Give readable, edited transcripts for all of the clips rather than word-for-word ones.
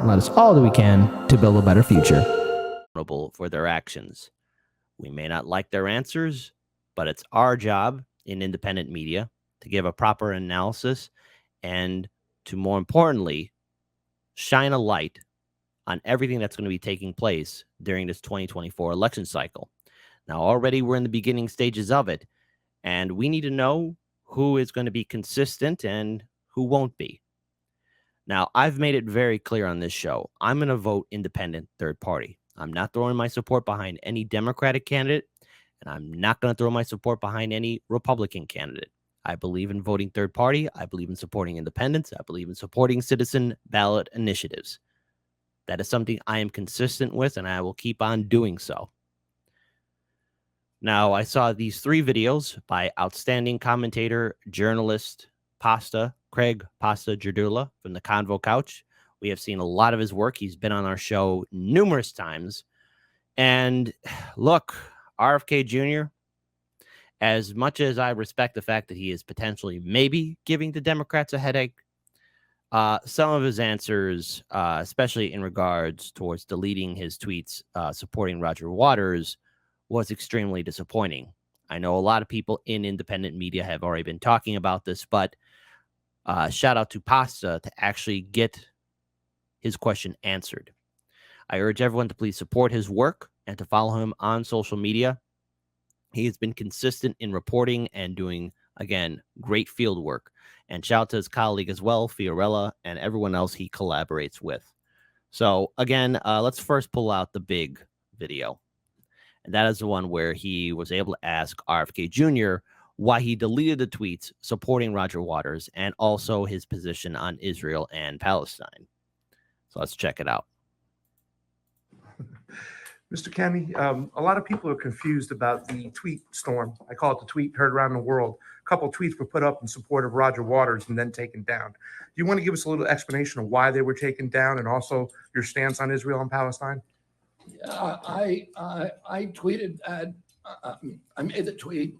and let us all do we can to build a better future. For their actions. We may not like their answers, but it's our job in independent media to give a proper analysis and to, more importantly, shine a light on everything that's going to be taking place during this 2024 election cycle. Now, already we're in the beginning stages of it, and we need to know who is going to be consistent and who won't be. Now, I've made it very clear on this show, I'm going to vote independent third party. I'm not throwing my support behind any Democratic candidate, and I'm not going to throw my support behind any Republican candidate. I believe in voting third party. I believe in supporting independents. I believe in supporting citizen ballot initiatives. That is something I am consistent with, and I will keep on doing so. Now, I saw these 3 videos by outstanding commentator, journalist, Craig Pasta Jardula from the Convo Couch. We have seen a lot of his work. He's been on our show numerous times. And look, RFK Jr., as much as I respect the fact that he is potentially maybe giving the Democrats a headache, some of his answers, especially in regards towards deleting his tweets supporting Roger Waters, was extremely disappointing. I know a lot of people in independent media have already been talking about this, but shout out to Pasta to actually get his question answered. I urge everyone to please support his work and to follow him on social media. He has been consistent in reporting and doing, again, great field work. And shout out to his colleague as well, Fiorella, and everyone else he collaborates with. So, again, let's first pull out the big video. And that is the one where he was able to ask RFK Jr. why he deleted the tweets supporting Roger Waters and also his position on Israel and Palestine. So let's check it out. Mr. Kennedy, a lot of people are confused about the tweet storm. I call it the tweet heard around the world. A couple of tweets were put up in support of Roger Waters and then taken down. Do you want to give us a little explanation of why they were taken down and also your stance on Israel and Palestine? Yeah, I tweeted that. I made the tweet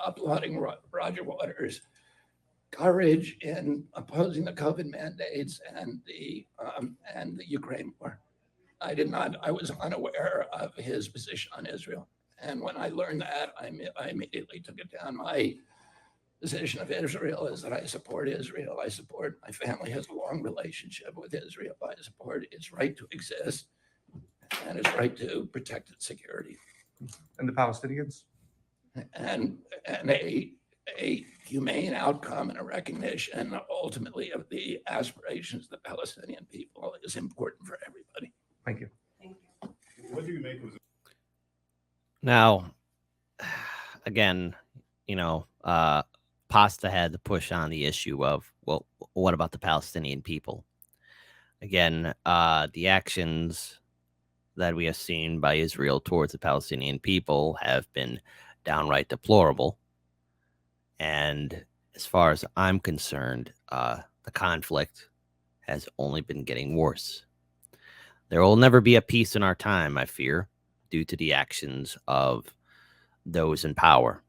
applauding Roger Waters' courage in opposing the COVID mandates and the Ukraine war. I was unaware of his position on Israel. And when I learned that, I immediately took it down. My position of Israel is that I support Israel. My family has a long relationship with Israel. I support its right to exist and its right to protect its security. And the Palestinians? And a humane outcome and a recognition ultimately of the aspirations of the Palestinian people is important for everybody. Thank you. Thank you. What do you make of it? Now, again, Pasta had to push on the issue of, well, what about the Palestinian people? Again, the actions that we have seen by Israel towards the Palestinian people have been downright deplorable. And as far as I'm concerned, the conflict has only been getting worse. There will never be a peace in our time, I fear, due to the actions of those in power.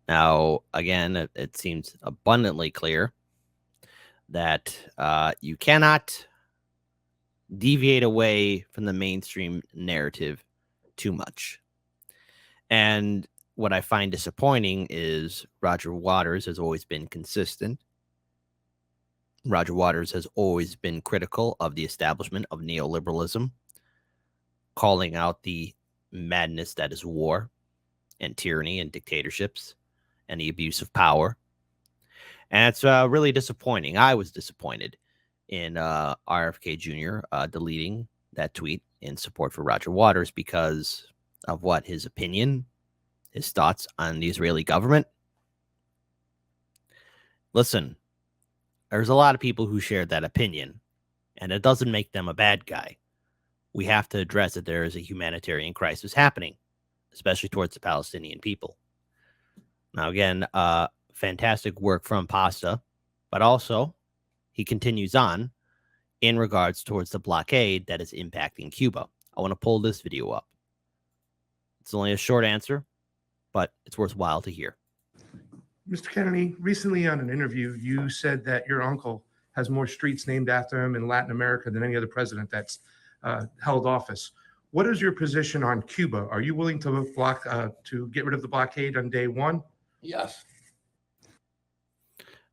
Now, again, it seems abundantly clear that you cannot deviate away from the mainstream narrative too much. And what I find disappointing is Roger Waters has always been consistent. Roger Waters has always been critical of the establishment of neoliberalism, calling out the madness that is war and tyranny and dictatorships and the abuse of power. And it's really disappointing. I was disappointed in RFK Jr. Deleting that tweet in support for Roger Waters because of what his opinion, his thoughts on the Israeli government. Listen, there's a lot of people who shared that opinion, and it doesn't make them a bad guy. We have to address that there is a humanitarian crisis happening, especially towards the Palestinian people. Now, again, fantastic work from Pasta, but also he continues on in regards towards the blockade that is impacting Cuba. I want to pull this video up. It's only a short answer, but it's worthwhile to hear. Mr. Kennedy, recently on an interview, you said that your uncle has more streets named after him in Latin America than any other president that's held office. What is your position on Cuba? Are you willing to to get rid of the blockade on day one? Yes.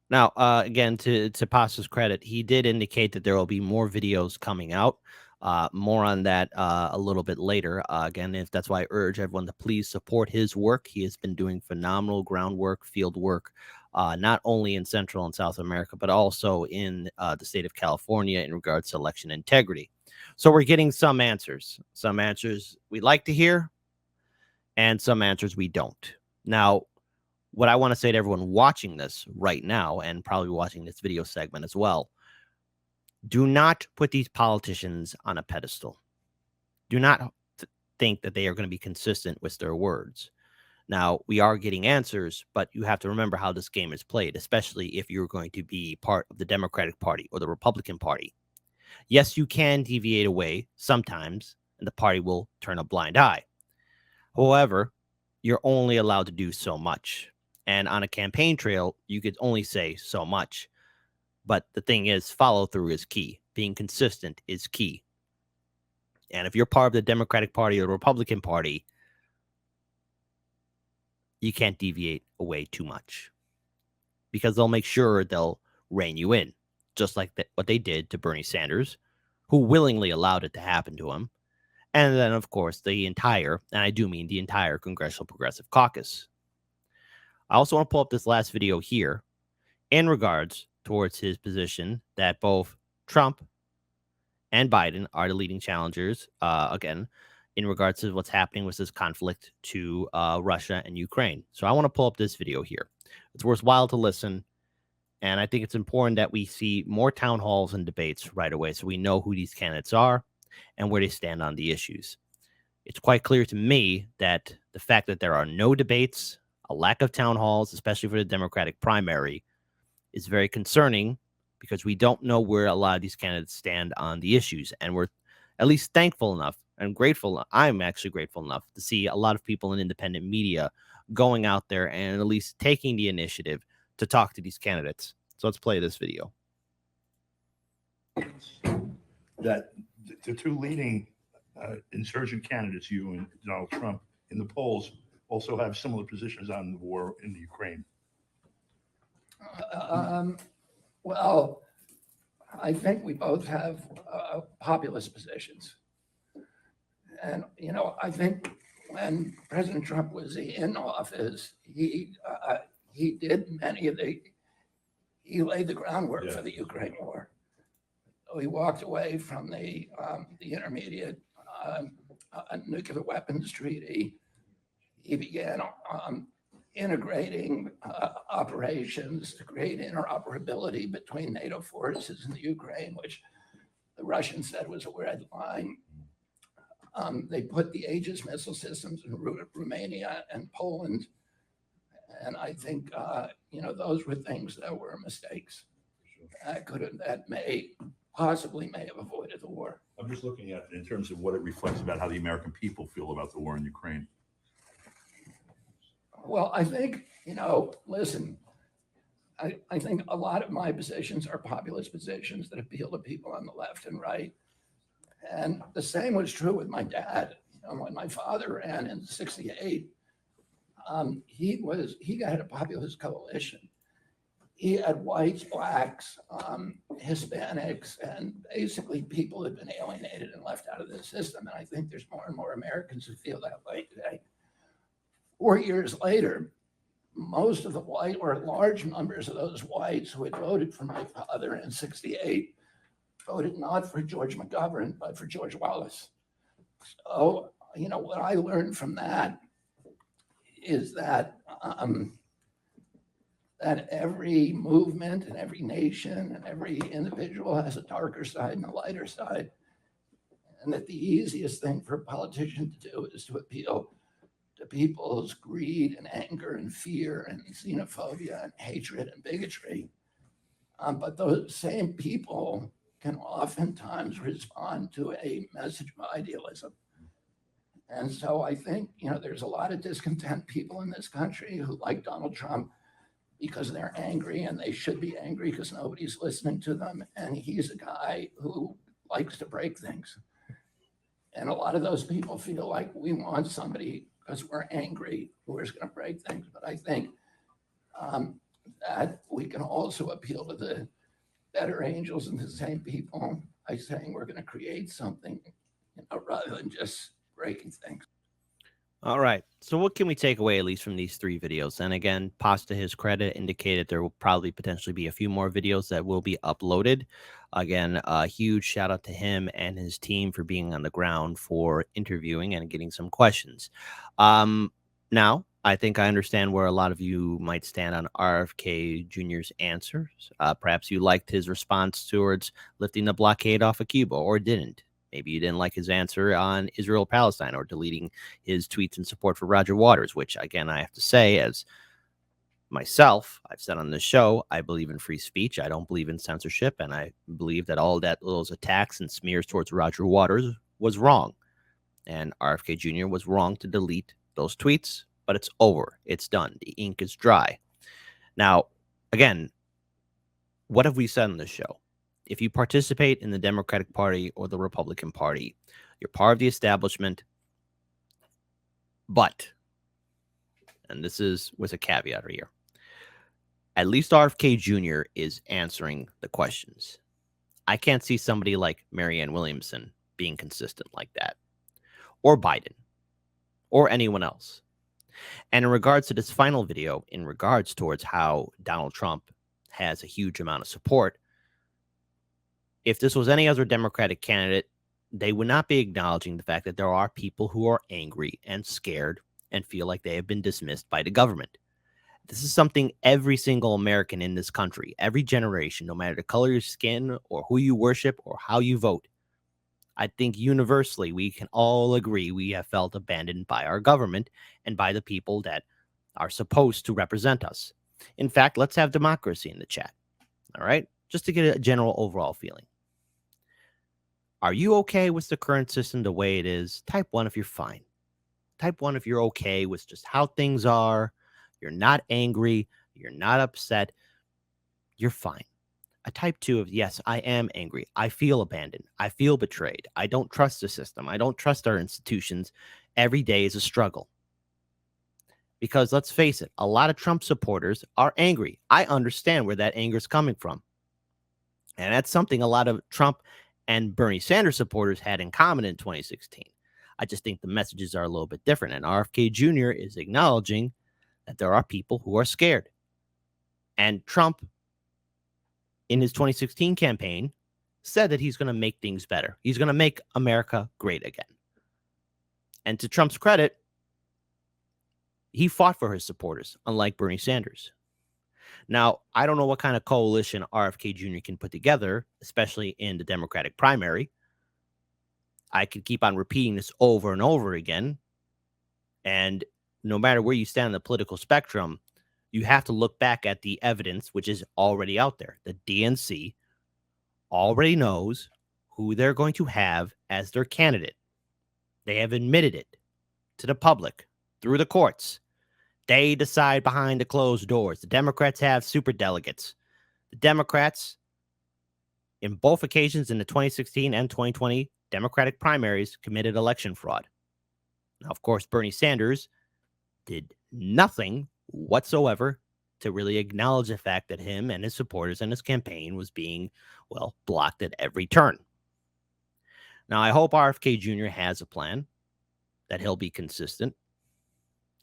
Now, again, to Pasta's credit, he did indicate that there will be more videos coming out. More on that a little bit later. Again, if that's why I urge everyone to please support his work. He has been doing phenomenal groundwork, field work, not only in Central and South America, but also in the state of California in regards to election integrity. So we're getting some answers we like to hear and some answers we don't. Now, what I want to say to everyone watching this right now and probably watching this video segment as well, do not put these politicians on a pedestal. Do not think that they are going to be consistent with their words. Now, we are getting answers, but you have to remember how this game is played, especially if you're going to be part of the Democratic Party or the Republican Party. Yes, you can deviate away sometimes, and the party will turn a blind eye. However, you're only allowed to do so much. And on a campaign trail, you could only say so much. But the thing is, follow through is key. Being consistent is key. And if you're part of the Democratic Party or the Republican Party, you can't deviate away too much. Because they'll make sure they'll rein you in. Just like what they did to Bernie Sanders, who willingly allowed it to happen to him. And then, of course, the entire, and I do mean the entire Congressional Progressive Caucus. I also want to pull up this last video here in regards towards his position that both Trump and Biden are the leading challengers, again, in regards to what's happening with this conflict to Russia and Ukraine. So I want to pull up this video here. It's worthwhile to listen, and I think it's important that we see more town halls and debates right away so we know who these candidates are and where they stand on the issues. It's quite clear to me that the fact that there are no debates, a lack of town halls, especially for the Democratic primary, is very concerning because we don't know where a lot of these candidates stand on the issues. And we're at least thankful enough and grateful. I'm actually grateful enough to see a lot of people in independent media going out there and at least taking the initiative to talk to these candidates. So let's play this video. That the two leading insurgent candidates, you and Donald Trump, in the polls also have similar positions on the war in the Ukraine. Well, I think we both have populist positions. And, you know, I think when President Trump was in office, he did he laid the groundwork for the Ukraine war. So he walked away from the intermediate nuclear weapons treaty. He began integrating operations to create interoperability between NATO forces in the Ukraine, which the Russians said was a red line. They put the Aegis missile systems in Romania and Poland. And I think, you know, those were things that were mistakes that may have avoided the war. I'm just looking at it in terms of what it reflects about how the American people feel about the war in Ukraine. Well, I think, you know, listen, I think a lot of my positions are populist positions that appeal to people on the left and right. And the same was true with my dad. You know, when my father ran in '68, he got a populist coalition. He had whites, blacks, Hispanics, and basically people who had been alienated and left out of the system. And I think there's more and more Americans who feel that way today. 4 years later, most of the white or large numbers of those whites who had voted for my father in '68 voted not for George McGovern, but for George Wallace. So, you know, what I learned from that is that that every movement and every nation and every individual has a darker side and a lighter side. And that the easiest thing for a politician to do is to appeal to people's greed and anger and fear and xenophobia and hatred and bigotry. But those same people can oftentimes respond to a message of idealism. And so I think, you know, there's a lot of discontent people in this country who like Donald Trump because they're angry, and they should be angry because nobody's listening to them. And he's a guy who likes to break things. And a lot of those people feel like we want somebody, because we're angry, who is going to break things. But I think that we can also appeal to the better angels and the same people by saying we're going to create something, rather than just breaking things. All right. So what can we take away, at least from these 3 videos? And again, Paz, to his credit, indicated there will probably potentially be a few more videos that will be uploaded. Again, a huge shout out to him and his team for being on the ground, for interviewing and getting some questions. Now, I think I understand where a lot of you might stand on RFK Jr.'s answers. Perhaps you liked his response towards lifting the blockade off of Cuba, or didn't. Maybe you didn't like his answer on Israel-Palestine, or deleting his tweets in support for Roger Waters, which, again, I have to say, as myself, I've said on this show, I believe in free speech. I don't believe in censorship, and I believe that all that those attacks and smears towards Roger Waters was wrong. And RFK Jr. was wrong to delete those tweets, but it's over. It's done. The ink is dry. Now, again, what have we said on this show? If you participate in the Democratic Party or the Republican Party, you're part of the establishment. But, and this is with a caveat here, at least RFK Jr. is answering the questions. I can't see somebody like Marianne Williamson being consistent like that, or Biden, or anyone else. And in regards to this final video, in regards towards how Donald Trump has a huge amount of support, if this was any other Democratic candidate, they would not be acknowledging the fact that there are people who are angry and scared and feel like they have been dismissed by the government. This is something every single American in this country, every generation, no matter the color of your skin or who you worship or how you vote, I think universally we can all agree we have felt abandoned by our government and by the people that are supposed to represent us. In fact, let's have democracy in the chat. All right? Just to get a general overall feeling. Are you okay with the current system the way it is? Type 1 if you're fine. Type 1 if you're okay with just how things are. You're not angry. You're not upset. You're fine. A type 2 of, yes, I am angry. I feel abandoned. I feel betrayed. I don't trust the system. I don't trust our institutions. Every day is a struggle. Because let's face it, a lot of Trump supporters are angry. I understand where that anger is coming from. And that's something a lot of Trump and Bernie Sanders supporters had in common in 2016. I just think the messages are a little bit different. And RFK Jr. is acknowledging that there are people who are scared. And Trump, in his 2016 campaign, said that he's going to make things better. He's going to make America great again. And to Trump's credit, he fought for his supporters, unlike Bernie Sanders. Now, I don't know what kind of coalition RFK Jr. can put together, especially in the Democratic primary. I could keep on repeating this over and over again. And no matter where you stand on the political spectrum, you have to look back at the evidence, which is already out there. The DNC already knows who they're going to have as their candidate. They have admitted it to the public through the courts. They decide behind the closed doors. The Democrats have super delegates. The Democrats, in both occasions in the 2016 and 2020 Democratic primaries, committed election fraud. Now, of course, Bernie Sanders did nothing whatsoever to really acknowledge the fact that him and his supporters and his campaign was being, well, blocked at every turn. Now, I hope RFK Jr. has a plan, that he'll be consistent.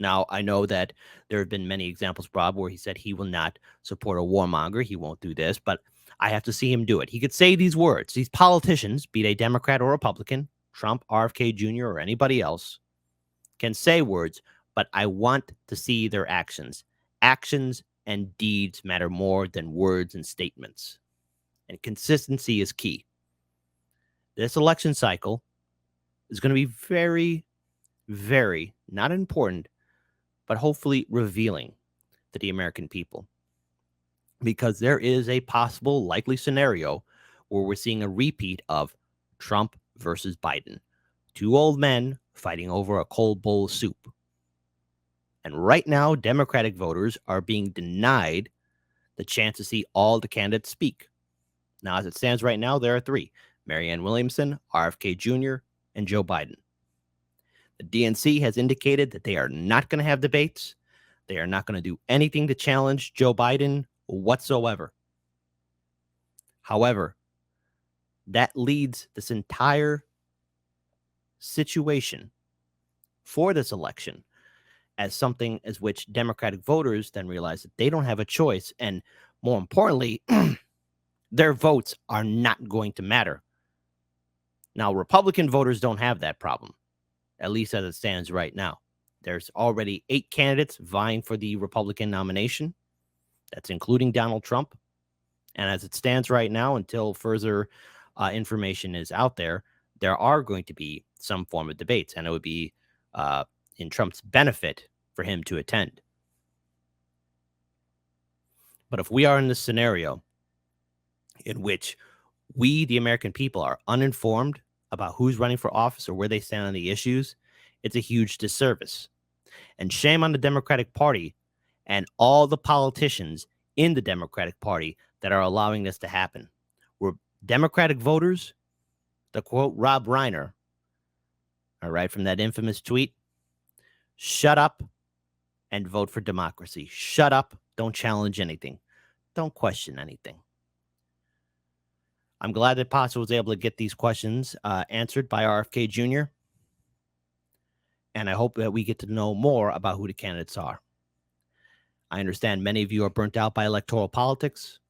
Now, I know that there have been many examples, Rob, where he said he will not support a warmonger. He won't do this, but I have to see him do it. He could say these words. These politicians, be they Democrat or Republican, Trump, RFK Jr., or anybody else, can say words, but I want to see their actions. Actions and deeds matter more than words and statements. And consistency is key. This election cycle is going to be very, very not important, but hopefully revealing to the American people. Because there is a possible likely scenario where we're seeing a repeat of Trump versus Biden. Two old men fighting over a cold bowl of soup. And right now, Democratic voters are being denied the chance to see all the candidates speak. Now, as it stands right now, there are three: Marianne Williamson, RFK Jr., and Joe Biden. The DNC has indicated that they are not going to have debates. They are not going to do anything to challenge Joe Biden whatsoever. However, that leads this entire situation for this election as something as which Democratic voters then realize that they don't have a choice. And more importantly, their votes are not going to matter. Now, Republican voters don't have that problem, at least as it stands right now. There's already 8 candidates vying for the Republican nomination. That's including Donald Trump. And as it stands right now, until further information is out there, there are going to be some form of debates, and it would be in Trump's benefit for him to attend. But if we are in this scenario in which we, the American people, are uninformed about who's running for office or where they stand on the issues, it's a huge disservice. And shame on the Democratic Party and all the politicians in the Democratic Party that are allowing this to happen. We're Democratic voters, to quote Rob Reiner, all right, from that infamous tweet, shut up and vote for democracy. Shut up. Don't challenge anything. Don't question anything. I'm glad that Pastor was able to get these questions answered by RFK Jr. And I hope that we get to know more about who the candidates are. I understand many of you are burnt out by electoral politics,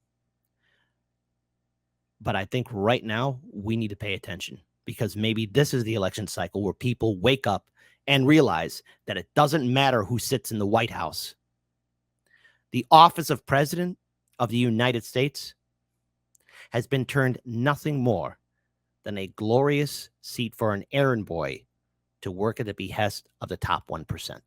but I think right now we need to pay attention, because maybe this is the election cycle where people wake up and realize that it doesn't matter who sits in the White House. The office of President of the United States has been turned nothing more than a glorious seat for an errand boy to work at the behest of the top 1%.